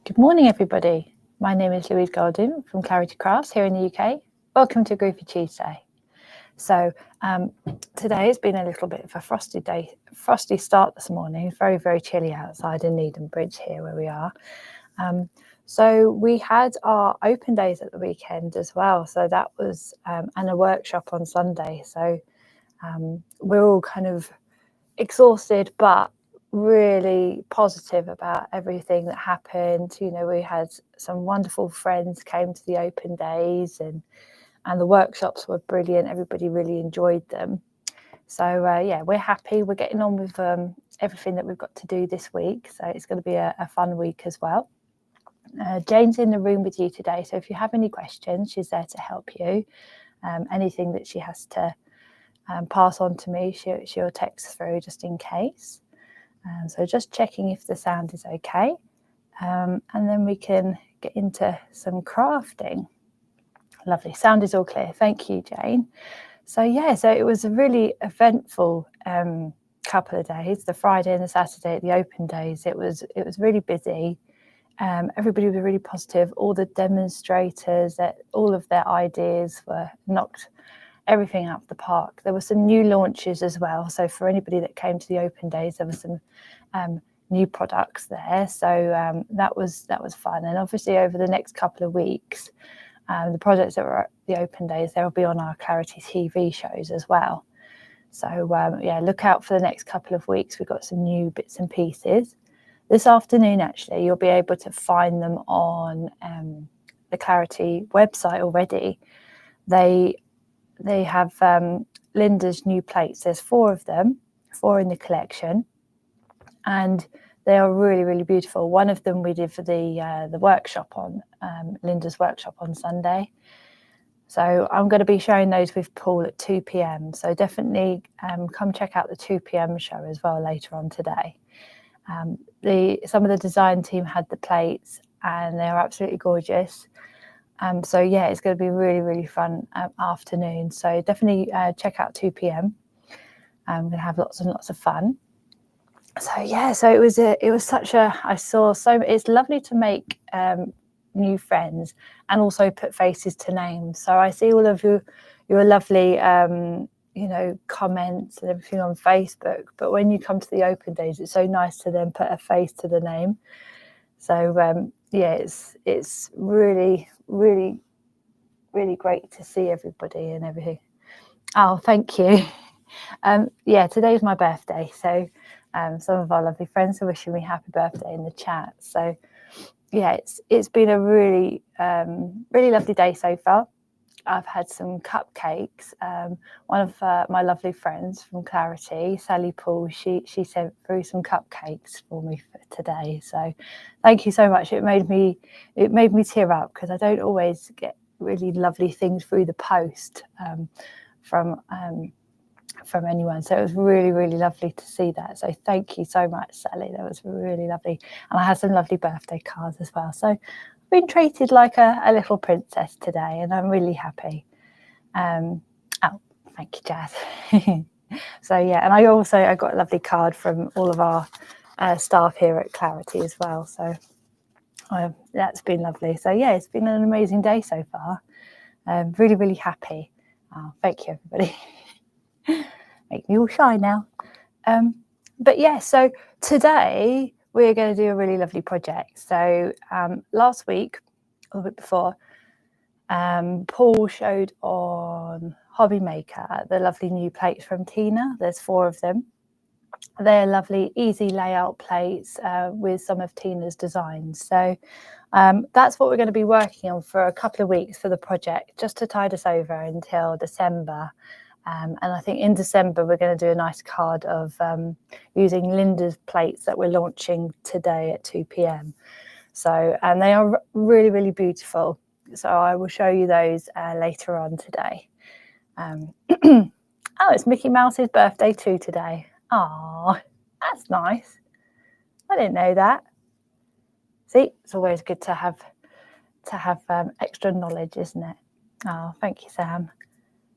Good morning, everybody. My name is Louise Golden from Clarity Crafts here in the UK. Welcome to Groovi Tuesday. So today has been a little bit of a frosty day, frosty start this morning. It's very, very chilly outside in Needham Bridge here where we are. So we had our open days at the weekend as well. So that was, and a workshop on Sunday. So we're all kind of exhausted, but really positive about everything that happened. You know, we had some wonderful friends came to the open days, and the workshops were brilliant. Everybody really enjoyed them. So yeah, we're happy. We're getting on with everything that we've got to do this week. So it's going to be a fun week as well. Jane's in the room with you today. So if you have any questions, she's there to help you. Anything that she has to pass on to me, she'll text through just in case. So just checking if the sound is okay. And then we can get into some crafting. Lovely. Sound is all clear. Thank you, Jane. So yeah, so it was a really eventful couple of days, the Friday and the Saturday at the open days. It was really busy. Everybody was really positive. All the demonstrators, all of their ideas were knocked everything out of the park. There were some new launches as well. So for anybody that came to the open days, there were some new products there. So that was fun. And obviously over the next couple of weeks, the projects that were at the open days, they'll be on our Clarity TV shows as well. So yeah, look out for the next couple of weeks. We've got some new bits and pieces. This afternoon, actually, you'll be able to find them on the Clarity website already. They have Linda's new plates. There's 4 of them, 4 in the collection, and they are really, really beautiful. One of them we did for the workshop on Linda's workshop on Sunday. So I'm going to be showing those with Paul at 2 p.m. So definitely come check out the 2 p.m. show as well later on today. Some of the design team had the plates, and they are absolutely gorgeous. So yeah, it's going to be a really, really fun afternoon. So definitely check out 2 p.m. I'm going to have lots and lots of fun. So yeah, so it was such a, I saw so, it's lovely to make new friends and also put faces to names. So I see all of your lovely, you know, comments and everything on Facebook. But when you come to the open days, it's so nice to then put a face to the name. So yeah, it's really, really, really great to see everybody and everything. Oh, thank you. Yeah, today's my birthday, so some of our lovely friends are wishing me happy birthday in the chat. So yeah, it's been a really really lovely day so far. I've had some cupcakes. One of my lovely friends from Clarity, Sally Paul, she sent through some cupcakes for me for today. So thank you so much. It made me tear up because I don't always get really lovely things through the post from anyone. So it was really, really lovely to see that. So thank you so much, Sally. That was really lovely. And I had some lovely birthday cards as well. So been treated like a little princess today, and I'm really happy. Oh, thank you, Jazz. So yeah, and I got a lovely card from all of our staff here at Clarity as well. So that's been lovely. So yeah, it's been an amazing day so far. Really, really happy. Oh, thank you, everybody. Make me all shy now. But yeah, so today we're going to do a really lovely project. So last week, or the week before, Paul showed on Hobby Maker the lovely new plates from Tina. There's 4 of them. They're lovely, easy layout plates with some of Tina's designs. So that's what we're going to be working on for a couple of weeks for the project, just to tide us over until December. And I think in December, we're going to do a nice card of using Linda's plates that we're launching today at 2 p.m. So, and they are really, really beautiful. So I will show you those later on today. Oh, it's Mickey Mouse's birthday too today. Oh, that's nice. I didn't know that. See, it's always good to have extra knowledge, isn't it? Oh, thank you, Sam.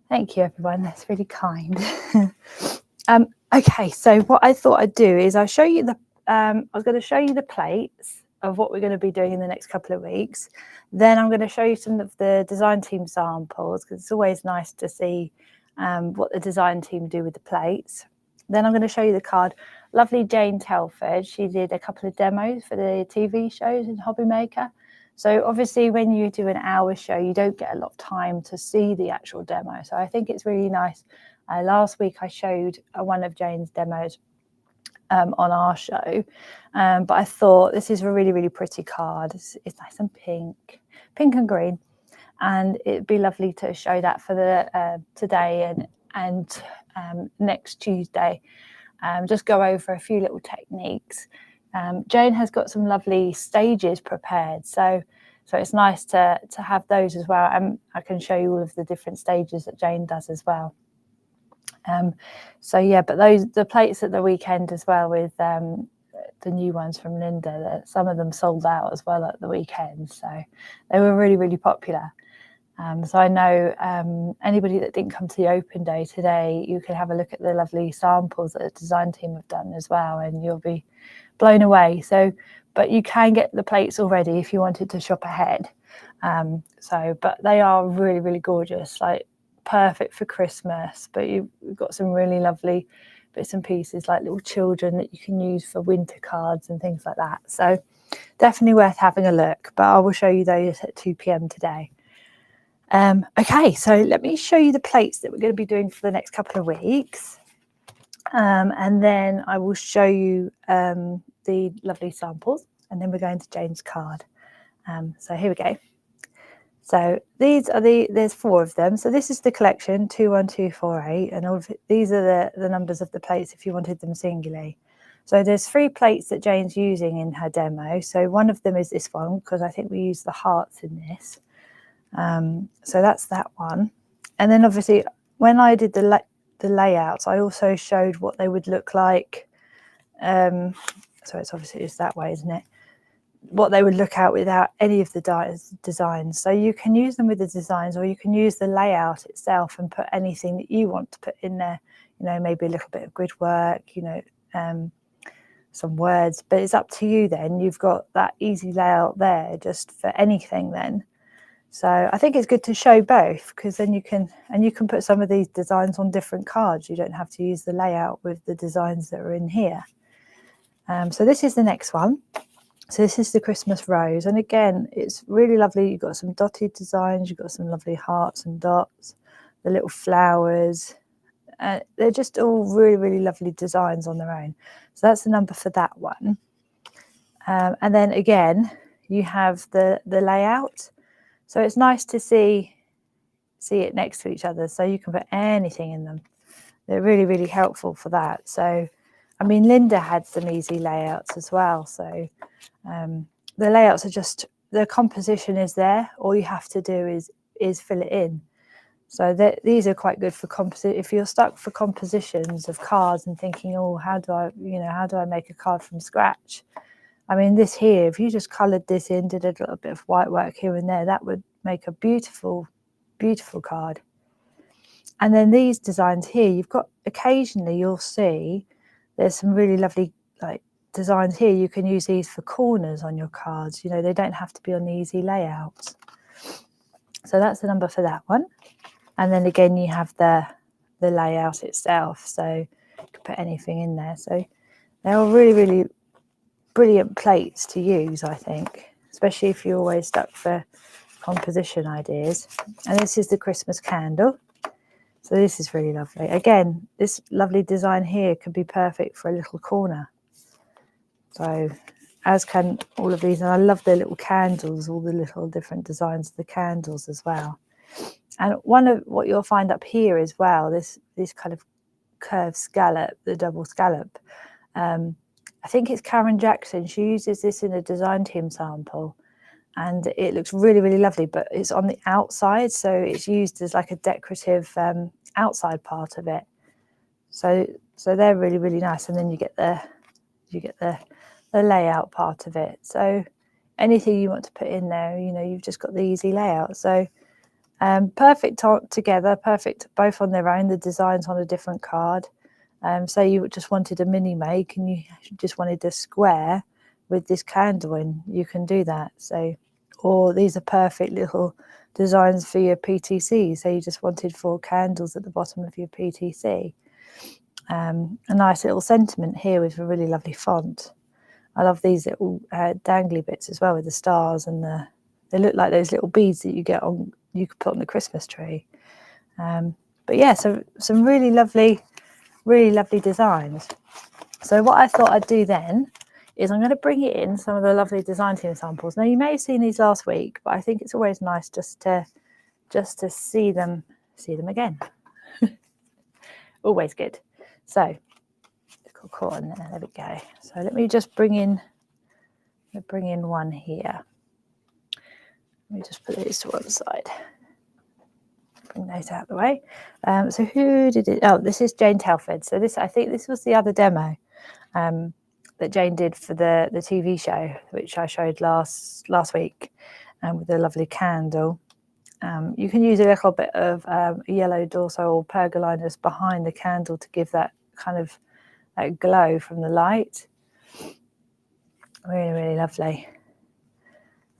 Thank you, everyone. That's really kind. Okay, so what I thought I'd do is I'll show you the. I was going to show you the plates of what we're going to be doing in the next couple of weeks. Then I'm going to show you some of the design team samples, because it's always nice to see what the design team do with the plates. Then I'm going to show you the card. Lovely Jane Telford, she did a couple of demos for the TV shows in Hobby Maker. So obviously when you do an hour show, you don't get a lot of time to see the actual demo. So I think it's really nice. Last week I showed one of Jane's demos on our show, but I thought this is a really, really pretty card. It's nice and pink and green, and it'd be lovely to show that for the today and next Tuesday. Just go over a few little techniques. Jane has got some lovely stages prepared, so it's nice to have those as well. And I can show you all of the different stages that Jane does as well. So yeah, but the plates at the weekend as well, with the new ones from Linda, some of them sold out as well at the weekend, so they were really, really popular. So I know anybody that didn't come to the open day today, you can have a look at the lovely samples that the design team have done as well, and you'll be blown away. So, but you can get the plates already if you wanted to shop ahead. But they are really, really gorgeous, like perfect for Christmas. But you've got some really lovely bits and pieces, like little children that you can use for winter cards and things like that. So definitely worth having a look. But I will show you those at 2 p.m. today. Okay, so let me show you the plates that we're going to be doing for the next couple of weeks. And then I will show you the lovely samples, and then we're going to Jane's card. So here we go. So these are there's 4 of them. So this is the collection 21248, and all of these are the numbers of the plates if you wanted them singularly. So there's 3 plates that Jane's using in her demo. So one of them is this one, because I think we use the hearts in this. So that's that one. And then obviously when I did the layouts, I also showed what they would look like. So it's obviously just that way, isn't it? What they would look out without any of the designs. So you can use them with the designs, or you can use the layout itself and put anything that you want to put in there. You know, maybe a little bit of grid work, you know, some words, but it's up to you then. You've got that easy layout there just for anything then. So I think it's good to show both, because then you can put some of these designs on different cards. You don't have to use the layout with the designs that are in here. So this is the next one. So this is the Christmas rose, and again, it's really lovely. You've got some dotted designs, you've got some lovely hearts and dots, the little flowers. They're just all really, really lovely designs on their own. So that's the number for that one. And then again, you have the layout. So it's nice to see it next to each other, so you can put anything in them. They're really, really helpful for that. So, I mean, Linda had some easy layouts as well. So the layouts are just, the composition is there. All you have to do is fill it in. So these are quite good for composite. If you're stuck for compositions of cards and thinking, oh, how do I make a card from scratch? I mean, this here, if you just coloured this in, did a little bit of white work here and there, that would make a beautiful, beautiful card. And then these designs here, you've got, occasionally you'll see there's some really lovely like designs here. You can use these for corners on your cards. You know, they don't have to be on the easy layouts. So that's the number for that one. And then again, you have the layout itself. So you can put anything in there. So they're all really, really brilliant plates to use, I think, especially if you're always stuck for composition ideas. And this is the Christmas candle. So this is really lovely. Again, this lovely design here could be perfect for a little corner. So as can all of these. And I love the little candles, all the little different designs of the candles as well. And one of what you'll find up here as well, this kind of curved scallop, the double scallop. I think it's Karen Jackson. She uses this in a design team sample, and it looks really, really lovely, but it's on the outside. So it's used as like a decorative outside part of it. So they're really, really nice. And then you get the layout part of it. So anything you want to put in there, you know, you've just got the easy layout. So perfect together, perfect both on their own, the designs on a different card. So you just wanted a mini make and you just wanted a square with this candle in, you can do that. So, or these are perfect little designs for your PTC. So you just wanted 4 candles at the bottom of your PTC. A nice little sentiment here with a really lovely font. I love these little dangly bits as well with the stars, and they look like those little beads that you get on, you could put on the Christmas tree. But yeah, so some really lovely designs. So what I thought I'd do then is I'm going to bring it in some of the lovely design team samples. Now you may have seen these last week, but I think it's always nice just to see them again. Always good. So got caught in there. There we go. So let me just bring in one here. Let me just put these to one side. Bring those out of the way. So who did it? Oh, this is Jane Telford. So I think this was the other demo that Jane did for the TV show, which I showed last week, with a lovely candle. You can use a little bit of yellow dorso or pergolinus behind the candle to give that kind of that glow from the light. Really, really lovely.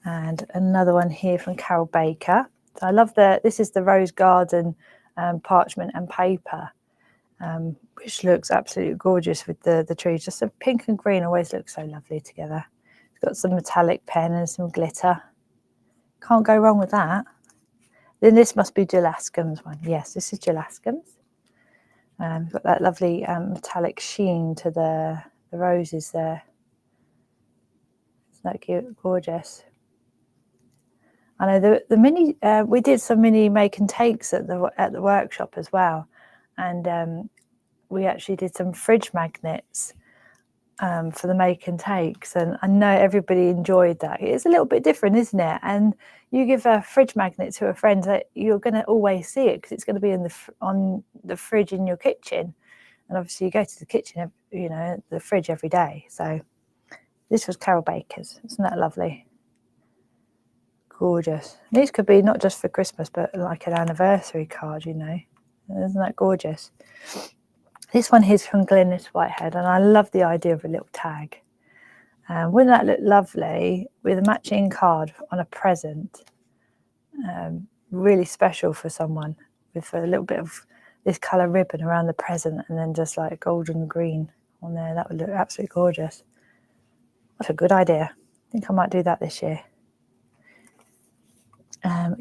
And another one here from Carol Baker. So I love this is the Rose Garden parchment and paper, which looks absolutely gorgeous with the trees. Just the pink and green always looks so lovely together. It's got some metallic pen and some glitter. Can't go wrong with that. Then this must be Jill Ascombe's one. Yes, this is Jill Ascombe's. Got that lovely metallic sheen to the roses there. Isn't that cute? Gorgeous. I know the mini. We did some mini make and takes at the workshop as well, and we actually did some fridge magnets for the make and takes, and I know everybody enjoyed that. It's a little bit different, isn't it? And you give a fridge magnet to a friend, that you're going to always see it because it's going to be on the fridge in your kitchen, and obviously you go to the kitchen, the fridge every day. So this was Carol Baker's. Isn't that lovely? Gorgeous. These could be not just for Christmas, but like an anniversary card, Isn't that gorgeous? This one here's from Glynis Whitehead, and I love the idea of a little tag. Wouldn't that look lovely with a matching card on a present? Really special for someone, with a little bit of this colour ribbon around the present, and then just like golden green on there. That would look absolutely gorgeous. What a good idea. I think I might do that this year.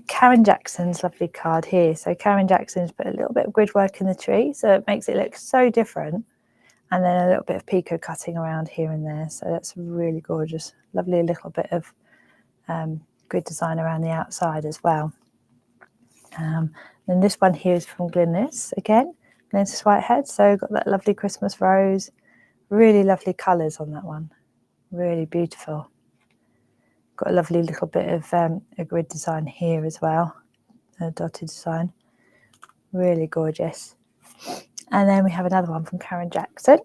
Karen Jackson's lovely card here. So Karen Jackson's put a little bit of grid work in the tree, so it makes it look so different. And then a little bit of picot cutting around here and there. So that's really gorgeous. Lovely little bit of grid design around the outside as well. Then this one here is from Glynis again. Glynis Whitehead. So got that lovely Christmas rose. Really lovely colours on that one. Really beautiful. Got a lovely little bit of a grid design here as well, a dotted design. Really gorgeous. And then we have another one from Karen Jackson.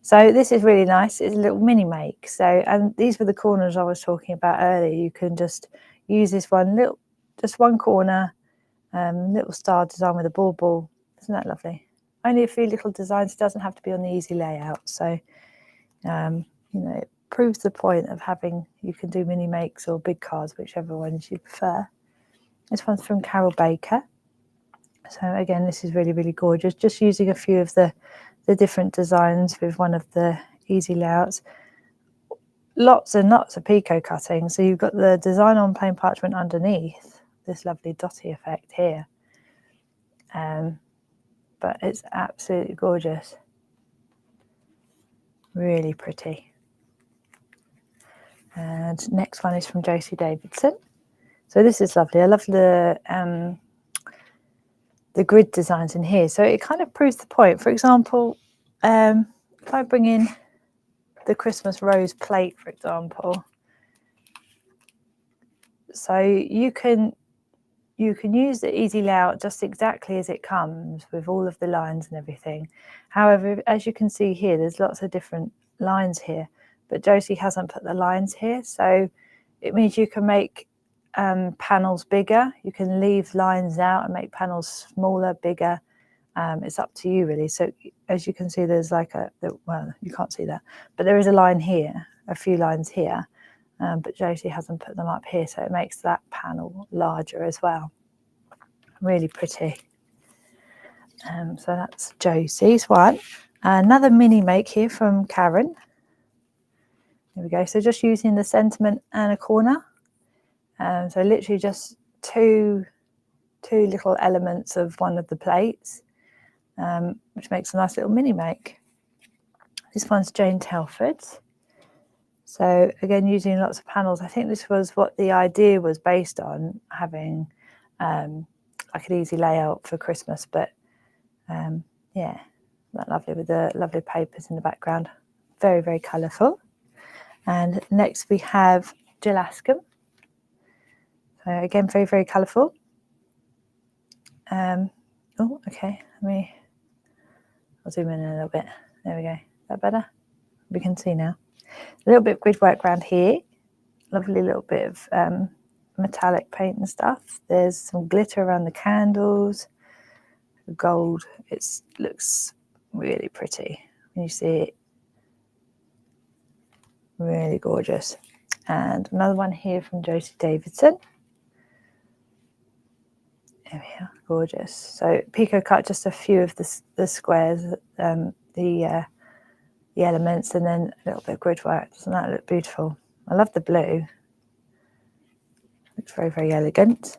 So this is really nice. It's a little mini make. So, and these were the corners I was talking about earlier. You can just use this just one corner, little star design with a ball. Isn't that lovely? Only a few little designs. It doesn't have to be on the easy layout. So, it proves the point of you can do mini makes or big cards, whichever ones you prefer. This one's from Carol Baker. So again, this is really, really gorgeous. Just using a few of the different designs with one of the easy layouts. Lots and lots of picot cutting. So you've got the design on plain parchment underneath, this lovely dotty effect here. But it's absolutely gorgeous. Really pretty. And next one is from Josie Davidson. So this is lovely. I love the grid designs in here. So it kind of proves the point. For example, if I bring in the Christmas rose plate, for example, so you can use the easy layout just exactly as it comes with all of the lines and everything. However, as you can see here, there's lots of different lines here. But Josie hasn't put the lines here, so it means you can make panels bigger. You can leave lines out and make panels smaller, bigger. It's up to you, really. So as you can see, there's like well, you can't see that, but there is a line here, a few lines here, but Josie hasn't put them up here, so it makes that panel larger as well. Really pretty. So that's Josie's one. Another mini make here from Karen. There we go. So just using the sentiment and a corner. So literally just two little elements of one of the plates, which makes a nice little mini make. This one's Jane Telford's. So again, using lots of panels. I think this was what the idea was based on, having like an easy layout for Christmas. But yeah, that lovely with the lovely papers in the background. Very, very colourful. And next we have Gelascum. So again, very, very colourful. Oh, okay. I'll zoom in a little bit. There we go. Is that better? We can see now. A little bit of grid work around here. Lovely little bit of metallic paint and stuff. There's some glitter around the candles. The gold. It looks really pretty when you see it. Really gorgeous. And another one here from Josie Davidson. There we are, gorgeous. So Pico cut just a few of the squares, the elements, and then a little bit of grid work. Doesn't that look beautiful? I love the blue. Looks very, very elegant.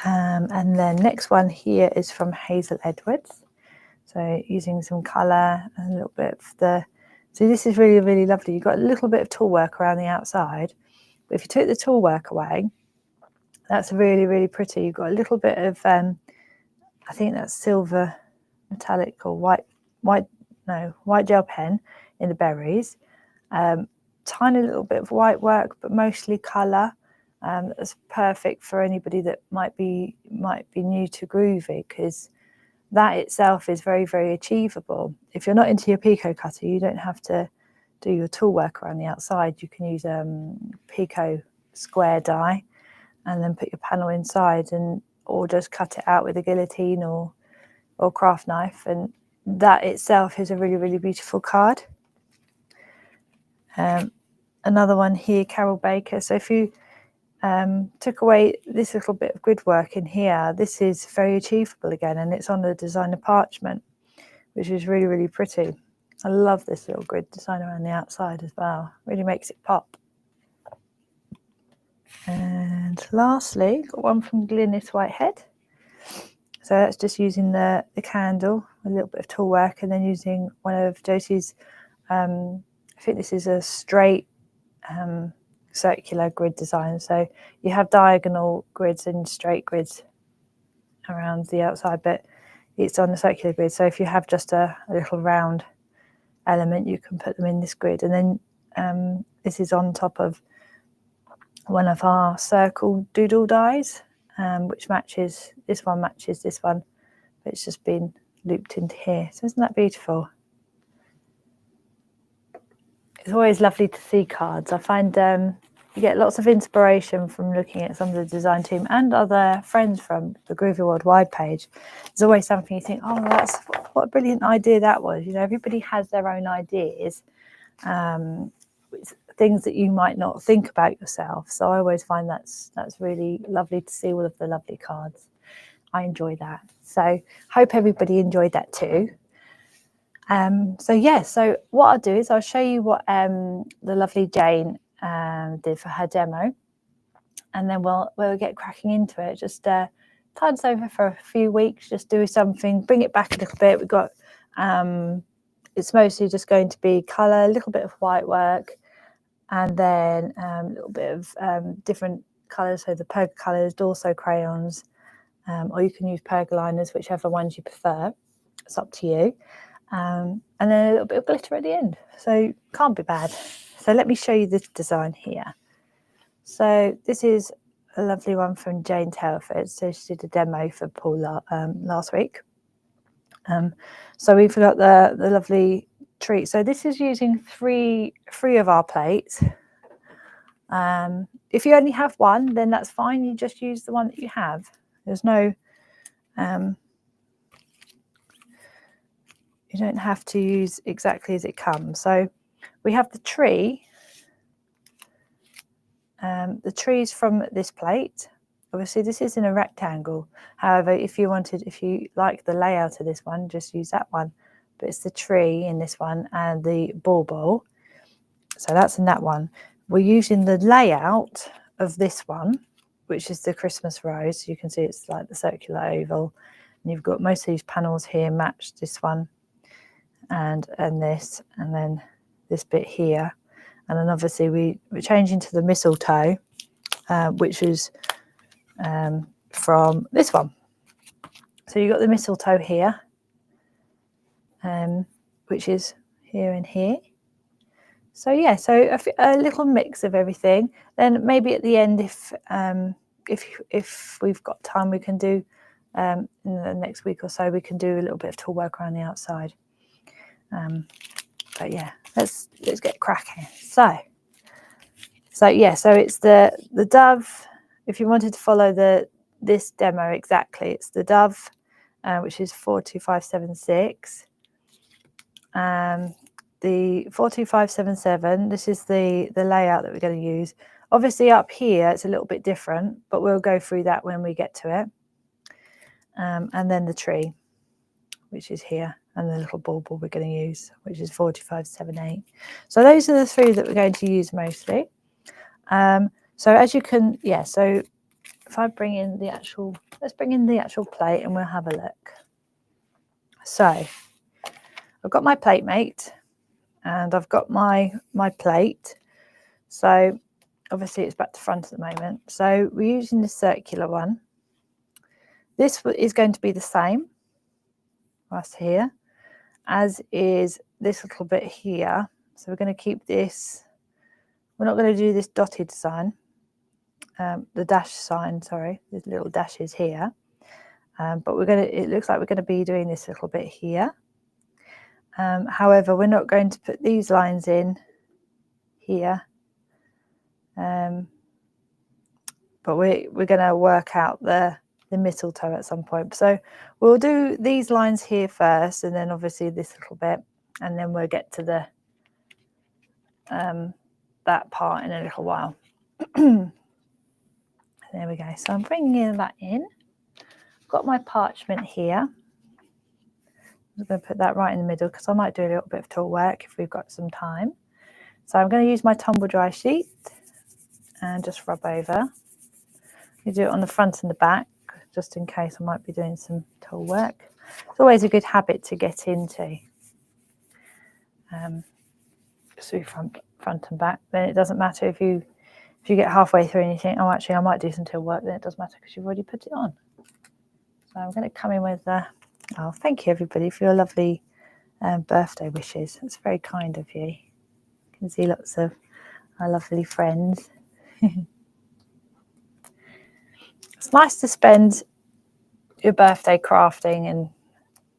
And then next one here is from Hazel Edwards. So using some colour and a little bit of the... So this is really, really lovely. You've got a little bit of tool work around the outside. But if you took the tool work away, that's really, really pretty. You've got a little bit of, I think that's silver metallic or white gel pen in the berries. Tiny little bit of white work, but mostly colour. That's perfect for anybody that might be new to Groovi, because that itself is very, very achievable. If you're not into your Pico cutter, you don't have to do your tool work around the outside. You can use Pico square die and then put your panel inside, or just cut it out with a guillotine or craft knife, and that itself is a really, really beautiful card. Another one here, Carol Baker. So if you took away this little bit of grid work in here, this is very achievable again, and it's on the designer parchment, which is really, really pretty. I love this little grid design around the outside as well. Really makes it pop. And lastly, got one from Glynis Whitehead. So that's just using the candle, a little bit of tool work, and then using one of Josie's, I think this is a straight circular grid design. So you have diagonal grids and straight grids around the outside, but it's on the circular grid. So if you have just a little round element, you can put them in this grid. And then this is on top of one of our circle doodle dies, which matches this one, but it's just been looped into here. So isn't that beautiful? It's always lovely to see cards. I find you get lots of inspiration from looking at some of the design team and other friends from the Groovi Worldwide page. There's always something you think, oh, what a brilliant idea that was. You know, everybody has their own ideas, things that you might not think about yourself. So I always find that's really lovely to see all of the lovely cards. I enjoy that. So hope everybody enjoyed that too. So what I'll do is I'll show you what the lovely Jane did for her demo, and then we'll get cracking into it. Just tide us over for a few weeks, just do something, bring it back a little bit. We've got it's mostly just going to be colour, a little bit of white work, and then a little bit of different colours, so the perga colours, Dorso crayons, or you can use perga liners, whichever ones you prefer. It's up to you. And then a little bit of glitter at the end. So can't be bad. So let me show you this design here. So this is a lovely one from Jane Telford. So she did a demo for Paul last week. So we've got the lovely treat. So this is using three of our plates. If you only have one, then that's fine. You just use the one that you have. There's no... you don't have to use exactly as it comes. So we have the tree. the trees from this plate. Obviously this is in a rectangle. However, if you like the layout of this one, just use that one. But it's the tree in this one and the bauble. So that's in that one. We're using the layout of this one, which is the Christmas rose. You can see it's like the circular oval. And you've got most of these panels here match this one and this, and then this bit here. And then obviously we're changing to the mistletoe, which is from this one. So you've got the mistletoe here, which is here and here. So yeah, so a little mix of everything. Then maybe at the end, if we've got time, we can do in the next week or so, we can do a little bit of tool work around the outside. But yeah, let's get cracking. So yeah, so it's the dove. If you wanted to follow this demo exactly, it's the dove, which is 42576. The 42577, this is the layout that we're going to use. Obviously up here it's a little bit different, but we'll go through that when we get to it. And then the tree, which is here, and the little bauble we're going to use, which is 42578. So those are the three that we're going to use mostly. So as you can, yeah, so if I bring in the actual, let's bring in the actual plate and we'll have a look. So I've got my plate mate and I've got my plate. So obviously it's back to front at the moment. So we're using the circular one. This is going to be the same right here as is this little bit here. So we're going to keep this. We're not going to do this dotted sign, the dash sign, sorry, there's little dashes here. But it looks like we're going to be doing this little bit here. However, we're not going to put these lines in here. But we're going to work out the mistletoe at some point. So we'll do these lines here first, and then obviously this little bit, and then we'll get to the that part in a little while. There we go. So I'm bringing that in. I've got my parchment here. I'm going to put that right in the middle because I might do a little bit of tool work if we've got some time. So I'm going to use my tumble dry sheet and just rub over. You do it on the front and the back, just in case I might be doing some tool work. It's always a good habit to get into. So front and back. Then it doesn't matter if you get halfway through and you think, oh, actually, I might do some tool work. Then it doesn't matter because you've already put it on. So I'm going to come in with oh, thank you everybody for your lovely birthday wishes. That's very kind of you. You can see lots of our lovely friends. It's nice to spend your birthday crafting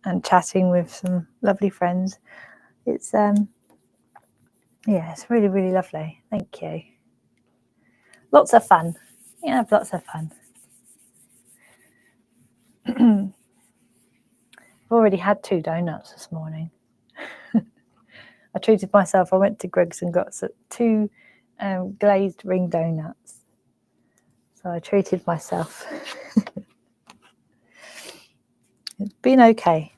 and chatting with some lovely friends. It's yeah, it's really, really lovely. Thank you. Lots of fun. You have lots of fun. I've already had 2 donuts this morning. I treated myself. I went to Greg's and got 2 glazed ring donuts. So I treated myself. It's been okay.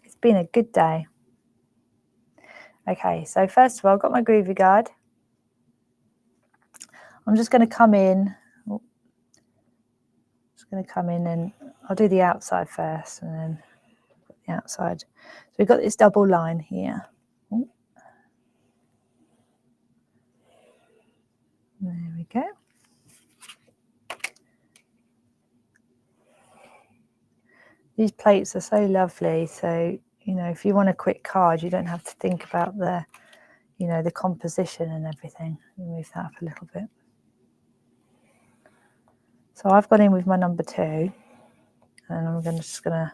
It's been a good day. Okay, so first of all, I've got my Groovi guard. I'm just going to come in. Just going to come in and I'll do the outside first and then the outside. So we've got this double line here. Ooh. There we go. These plates are so lovely. So, you know, if you want a quick card, you don't have to think about the, you know, the composition and everything. Move that up a little bit. So I've gone in with my number 2, and I'm just going to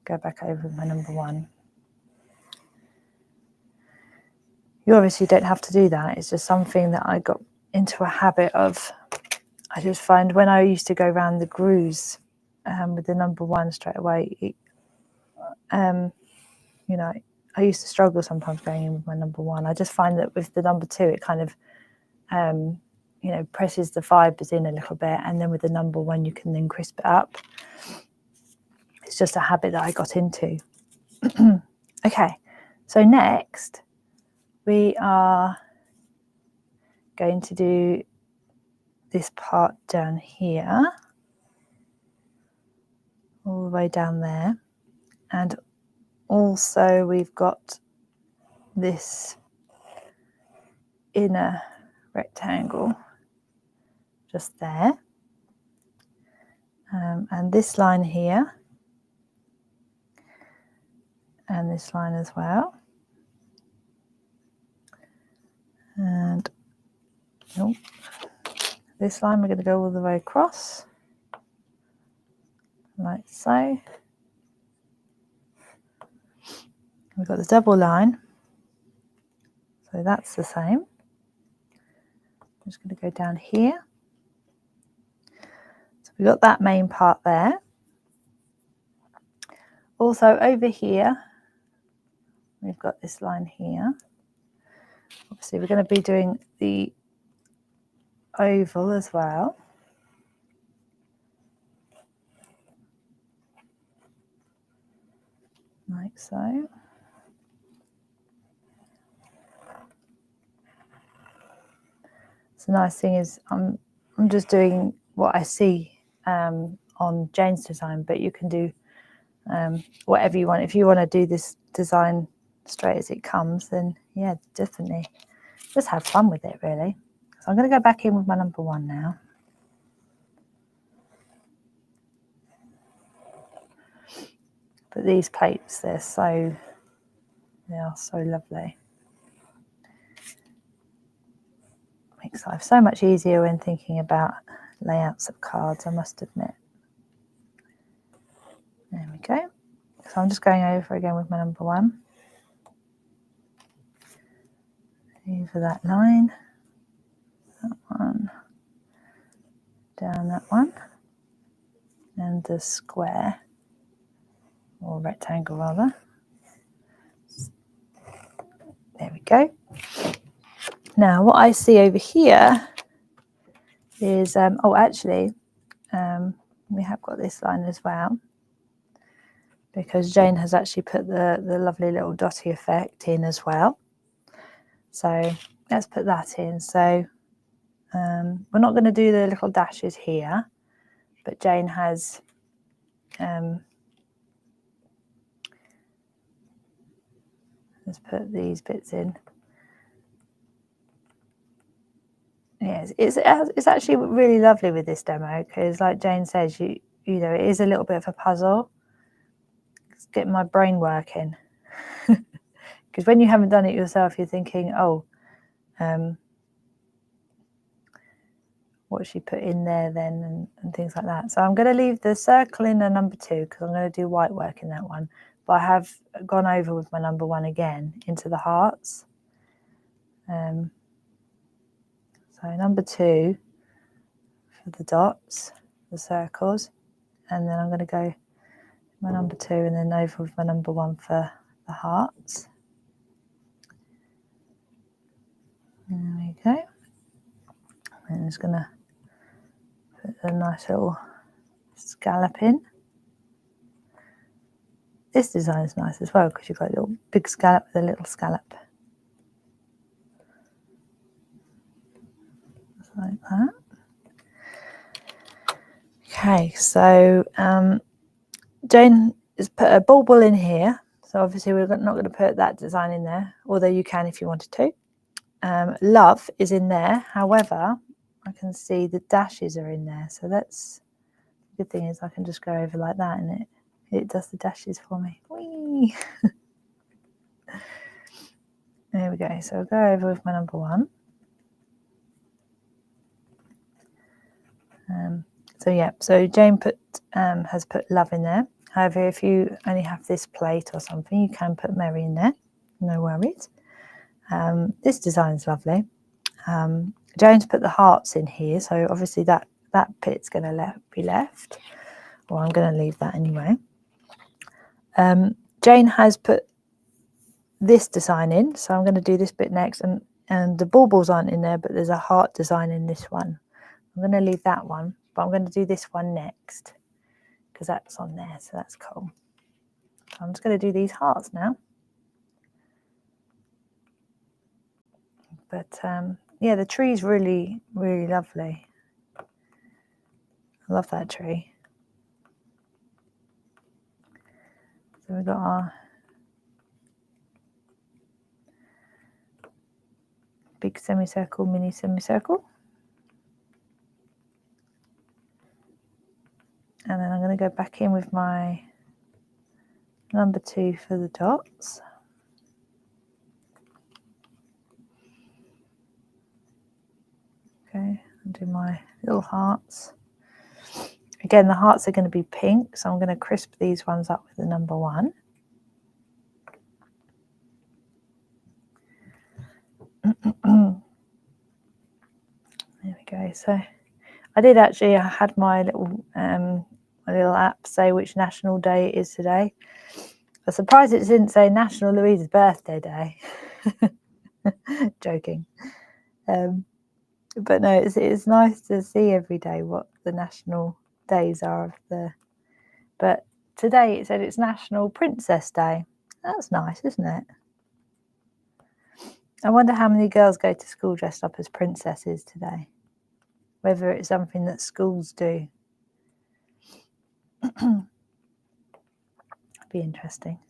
go back over with my number 1. You obviously don't have to do that. It's just something that I got into a habit of. I just find when I used to go around the grooves with the number 1 straight away, you know, I used to struggle sometimes going in with my number 1. I just find that with the number 2, it kind of, you you know, presses the fibres in a little bit, and then with the number 1 you can then crisp it up. It's just a habit that I got into. Okay, so next we are going to do this part down here, all the way down there, and also we've got this inner rectangle just there, and this line here, and this line as well, and this line we're going to go all the way across like so. We've got the double line, so that's the same. I'm just going to go down here. So we've got that main part there. Also over here we've got this line here. Obviously we're going to be doing the oval as well. Like so. So the nice thing is I'm just doing what I see on Jane's design, but you can do whatever you want. If you want to do this design straight as it comes, then yeah, definitely just have fun with it, really. So I'm going to go back in with my number 1 now. But these plates, they are so lovely. Makes life so much easier when thinking about layouts of cards, I must admit. There we go. So I'm just going over again with my number 1. Over that line, that one, down that one, and the square, or rectangle rather. There we go. Now what I see over here is, we have got this line as well, because Jane has actually put the lovely little dotty effect in as well. So let's put that in. So we're not going to do the little dashes here, but Jane has let's put these bits in. Yes, it's actually really lovely with this demo, because like Jane says, you know, it is a little bit of a puzzle. It's getting my brain working. Because when you haven't done it yourself, you're thinking, oh, what she put in there then, and things like that. So I'm going to leave the circle in the number 2, because I'm going to do white work in that one. But I have gone over with my number 1 again into the hearts. So number 2 for the dots, the circles, and then I'm going to go my number 2 and then over with my number 1 for the hearts. There we go. And I'm just going to put a nice little scallop in. This design is nice as well, because you've got a little big scallop with a little scallop. Just like that. Okay, so Jane has put a bauble in here. So obviously we're not going to put that design in there, although you can if you wanted to. Love is in there. However, I can see the dashes are in there. So that's the good thing, is I can just go over like that and it does the dashes for me. Whee! There we go. So I'll go over with my number 1. So yeah, so Jane has put love in there. However, if you only have this plate or something, you can put Mary in there. No worries. This design is lovely. Jane's put the hearts in here, so obviously that bit's going to be left. Well, I'm going to leave that anyway. Jane has put this design in, so I'm going to do this bit next, and And the baubles aren't in there, but there's a heart design in this one. I'm going to leave that one, but I'm going to do this one next because that's on there, so that's cool. So I'm just going to do these hearts now. But yeah, the tree's really, really lovely. I love that tree. So we've got our big semicircle, mini semicircle. And then I'm going to go back in with my number 2 for the dots. Okay, and do my little hearts. Again, the hearts are going to be pink, so I'm going to crisp these ones up with the number 1. There we go. So I did actually, I had my little app say which national day it is today. I'm surprised it didn't say National Louise's birthday day. Joking. But no, it's nice to see every day what the national days are of the. But today it said it's National Princess Day. That's nice, isn't it? I wonder how many girls go to school dressed up as princesses today. Whether it's something that schools do. Be interesting.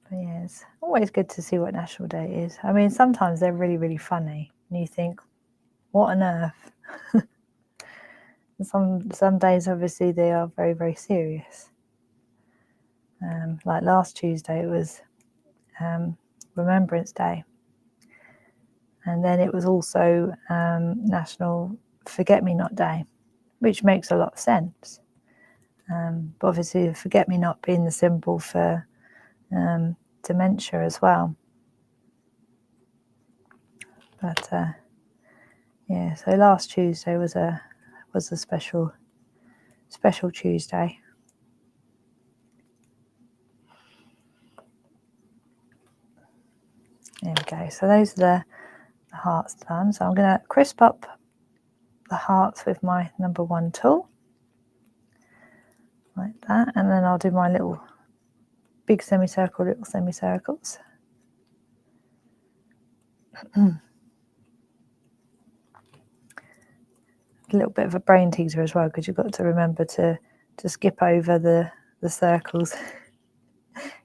But yeah, it's always good to see what National Day is. I mean, sometimes they're really, really funny. And you think, what on earth? Some days, obviously, they are very, very serious. Like last Tuesday, it was Remembrance Day. And then it was also National Forget-Me-Not Day, which makes a lot of sense. But obviously, forget-me-not being the symbol for dementia as well. But yeah, so last Tuesday was a special Tuesday. There we go. So those are the hearts done. So I'm going to crisp up the hearts with my number 1 tool, like that, and then I'll do my little big semicircle, little semicircles. A little bit of a brain teaser as well, because you've got to remember to skip over the circles.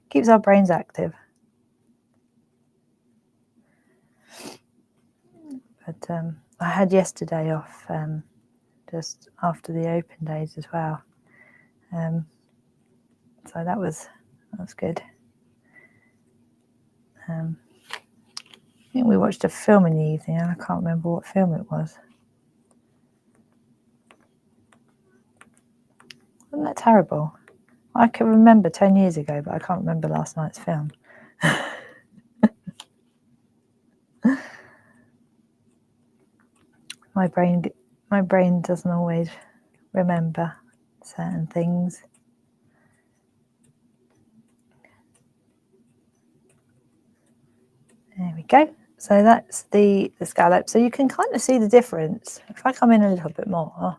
Keeps our brains active. But I had yesterday off just after the open days as well. So that was good. I think we watched a film in the evening, and I can't remember what film it was. Wasn't that terrible? I can remember 10 years ago, but I can't remember last night's film. My brain doesn't always remember certain things. There we go. So that's the scallop. So you can kind of see the difference. If I come in a little bit more,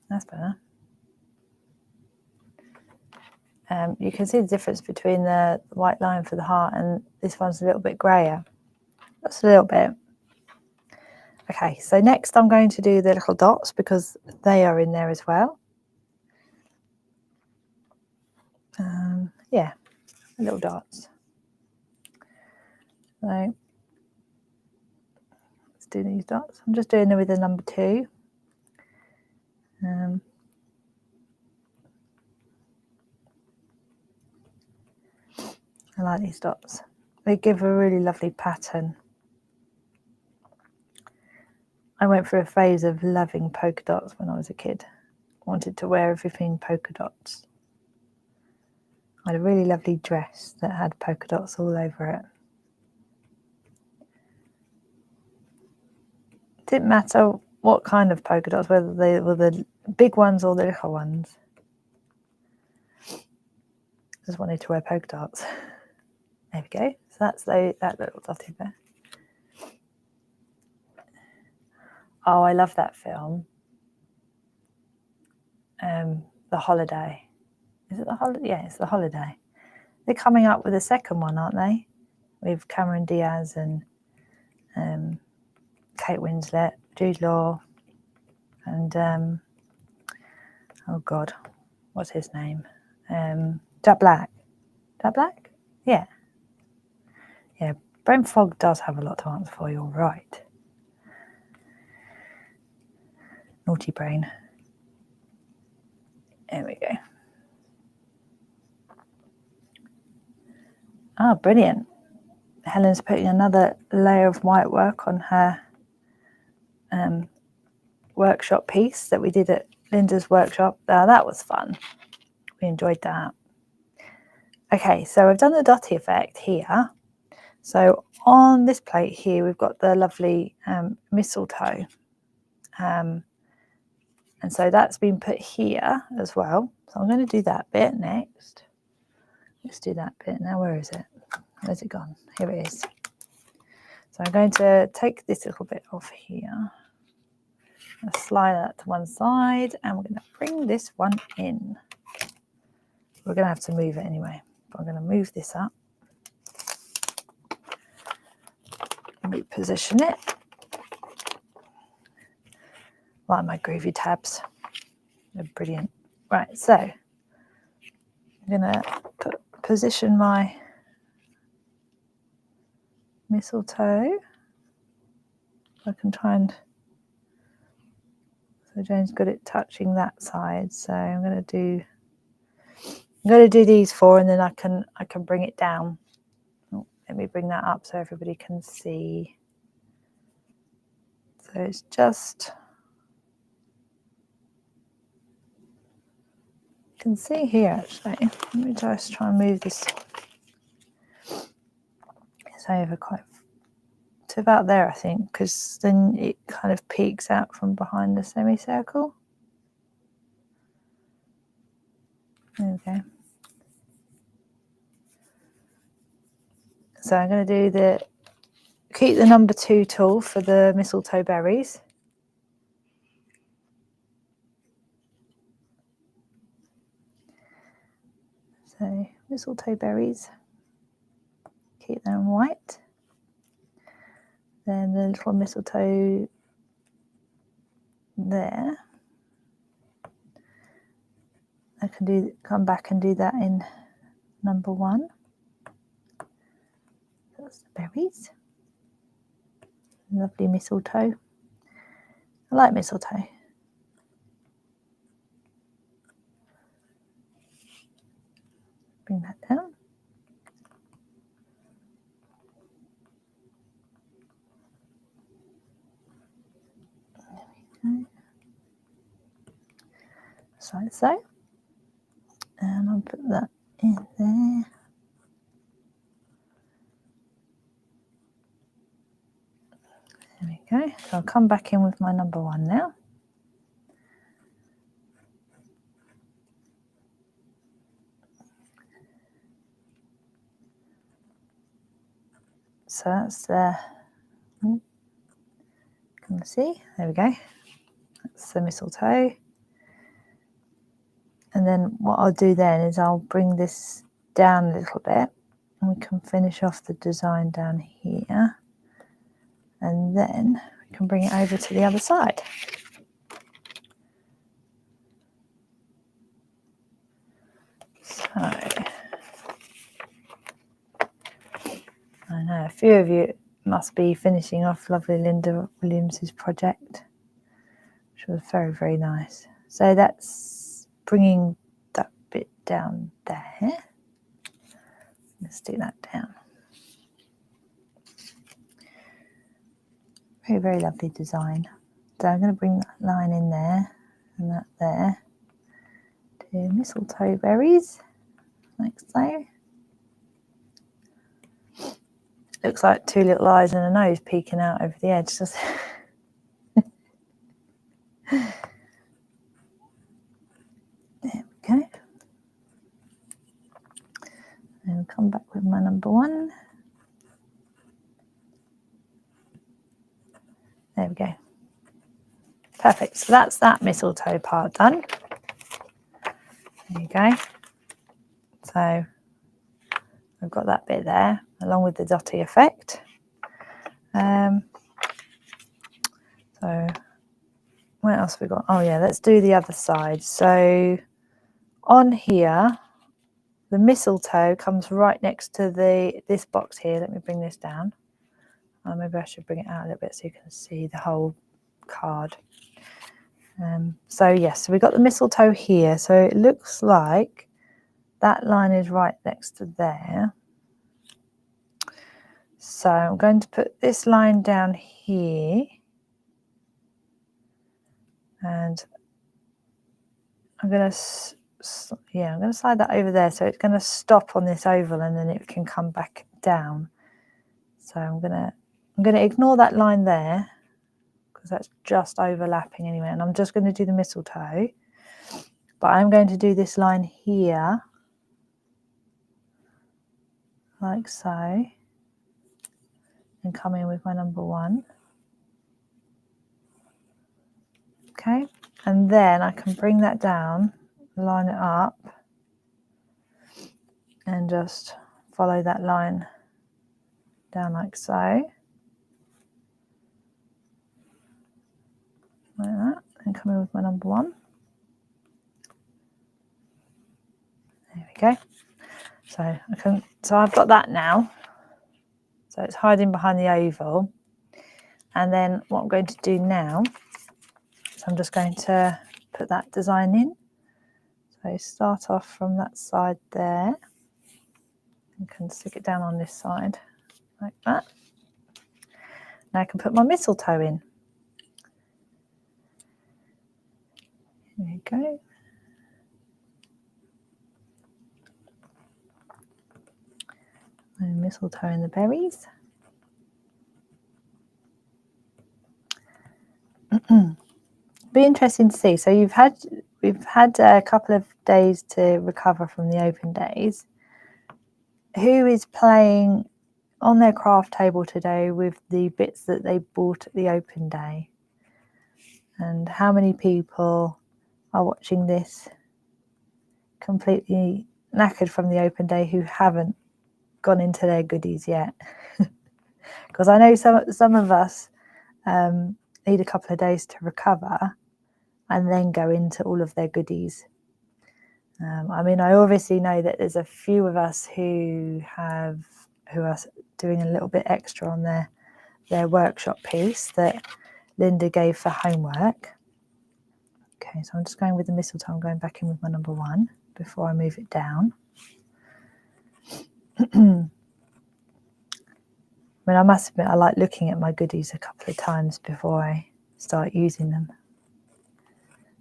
that's better. You can see the difference between the white line for the heart and this one's a little bit grayer. Just a little bit. Okay, so next I'm going to do the little dots because they are in there as well. Yeah, little dots. So let's do these dots. I'm just doing them with the number 2. I like these dots. They give a really lovely pattern. I went through a phase of loving polka dots when I was a kid. Wanted to wear everything polka dots. I had a really lovely dress that had polka dots all over it. It didn't matter what kind of polka dots, whether they were the big ones or the little ones. Just wanted to wear polka dots. There we go. So that's that little dotty bit. Oh, I love that film. The Holiday. Is it The Holiday? Yeah, it's The Holiday. They're coming up with a second one, aren't they? With Cameron Diaz and Kate Winslet, Jude Law, and oh God, what's his name? Jack Black. Jack Black? Yeah. Yeah, Brent Fogg does have a lot to answer for, you're right. Naughty brain. There we go. Ah, brilliant. Helen's putting another layer of white work on her workshop piece that we did at Linda's workshop. That was fun. We enjoyed that. Okay, so I've done the dotty effect here. So on this plate here, we've got the lovely mistletoe. And so that's been put here as well. So I'm going to do that bit next. Let's do that bit now. Where is it? Where's it gone? Here it is. So I'm going to take this little bit off here. Slide that to one side, and we're going to bring this one in. We're going to have to move it anyway, but I'm going to move this up. Reposition it. Like my Groovi tabs. They're brilliant. Right, so I'm going to position my mistletoe. I can try and... So Jane's got it touching that side. So I'm going to do these four, and then I can bring it down. Oh, let me bring that up so everybody can see. So it's just... You can see here actually. Let me just try and move this. It's over quite to about there, I think, because then it kind of peeks out from behind the semicircle. There we go. So I'm going to do keep the number 2 tool for the mistletoe berries. So mistletoe berries, keep them white. Then the little mistletoe there. I can come back and do that in number 1. That's the berries. Lovely mistletoe. I like mistletoe. Bring that down. There we go. Just like so. And I'll put that in there. There we go. So I'll come back in with my number 1 now. So that's the, can you see? There we go. That's the mistletoe. And then what I'll do then is I'll bring this down a little bit, and we can finish off the design down here. And then we can bring it over to the other side. So, I know a few of you must be finishing off lovely Linda Williams's project, which was very, very nice. So that's bringing that bit down there. Let's do that down. Very, very lovely design. So I'm going to bring that line in there and that there. Do mistletoe berries, like so. Looks like 2 little eyes and a nose peeking out over the edge, doesn't it? There we go. There we go. Perfect. So that's that mistletoe part done. There you go. So I've got that bit there along with the dotty effect. So what else have we got? Oh yeah, let's do the other side. So on here, the mistletoe comes right next to this box here. Let me bring this down. Maybe I should bring it out a little bit so you can see the whole card. So yes, so we've got the mistletoe here. So it looks like that line is right next to there. So I'm going to put this line down here. And I'm going to slide that over there. So it's going to stop on this oval and then it can come back down. So I'm going to ignore that line there because that's just overlapping anyway. And I'm just going to do the mistletoe. But I'm going to do this line here, like so, and come in with my number 1. Okay, and then I can bring that down, line it up, and just follow that line down like so. Like that, and come in with my number 1. There we go. So I've got that now. So it's hiding behind the oval. And then what I'm going to do now is I'm just going to put that design in. So start off from that side there. You can stick it down on this side like that. Now I can put my mistletoe in. There you go. And mistletoe and the berries. Be interesting to see. So we've had a couple of days to recover from the open days. Who is playing on their craft table today with the bits that they bought at the open day? And how many people are watching this completely knackered from the open day who haven't gone into their goodies yet? Because I know some of us need a couple of days to recover and then go into all of their goodies. I mean, I obviously know that there's a few of us who are doing a little bit extra on their workshop piece that Linda gave for homework. Okay, so I'm just going with the mistletoe. I'm going back in with my number 1 before I move it down. I mean, I must admit, I like looking at my goodies a couple of times before I start using them.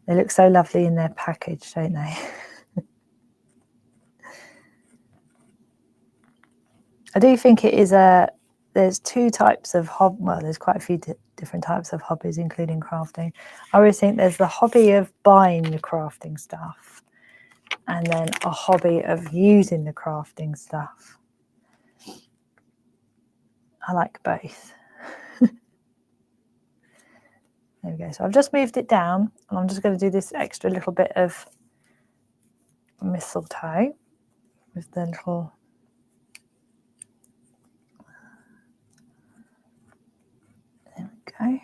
They look so lovely in their package, don't they? I do think it is there's 2 types of well, there's quite a few different types of hobbies, including crafting. I always think there's the hobby of buying the crafting stuff and then a hobby of using the crafting stuff. I like both. There we go. So I've just moved it down and I'm just going to do this extra little bit of mistletoe with the little there we go.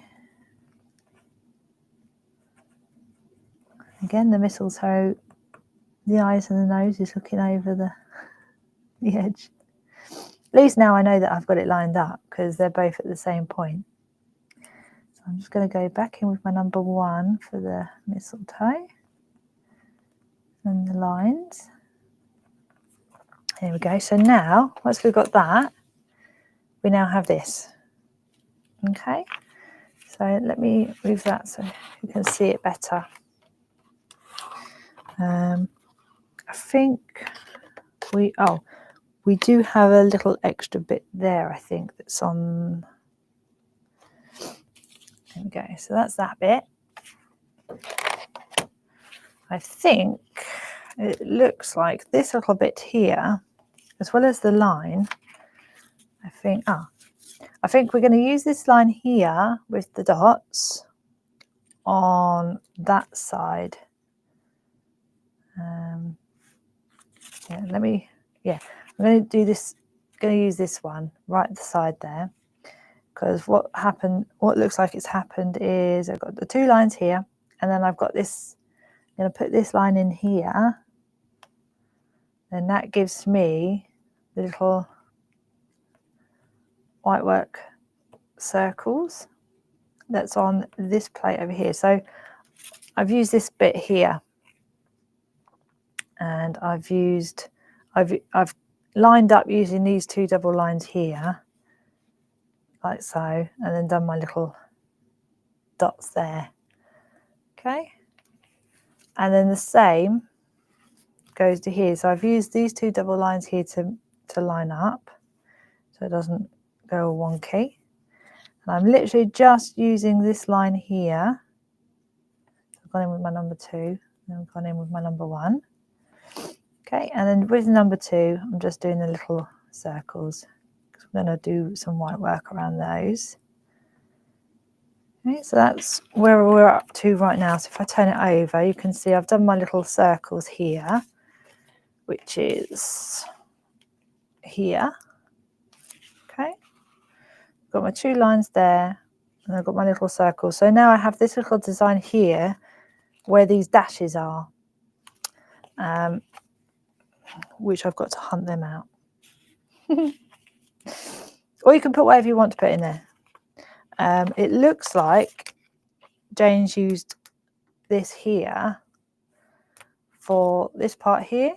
Again, the mistletoe, the eyes and the nose is looking over the edge. At least now I know that I've got it lined up because they're both at the same point. So I'm just going to go back in with my number 1 for the mistletoe and the lines. There we go. So now, once we've got that, we now have this. Okay. So let me move that so you can see it better. I think we do have a little extra bit there, I think, that's on. There we go. So that's that bit. I think it looks like this little bit here, as well as the line, I think, I think we're going to use this line here with the dots on that side. Yeah, I'm going to do this, going to use this one right at the side there, because what looks like it's happened is I've got the two lines here, and then I've got this, I'm going to put this line in here, and that gives me the little white work circles that's on this plate over here. So I've used this bit here, and I've lined up using these two double lines here, like so, and then done my little dots there. Okay, and then the same goes to here. So I've used these two double lines here to line up, so it doesn't go wonky. And I'm literally just using this line here. I've gone in with my number 2, and I've gone in with my number 1. Okay, and then with number 2, I'm just doing the little circles, because I'm going to do some white work around those. Okay, so that's where we're up to right now. So if I turn it over, you can see I've done my little circles here, which is here. Okay, got my 2 lines there, and I've got my little circle. So now I have this little design here where these dashes are, which I've got to hunt them out. Or you can put whatever you want to put in there. It looks like Jane's used this here for this part here.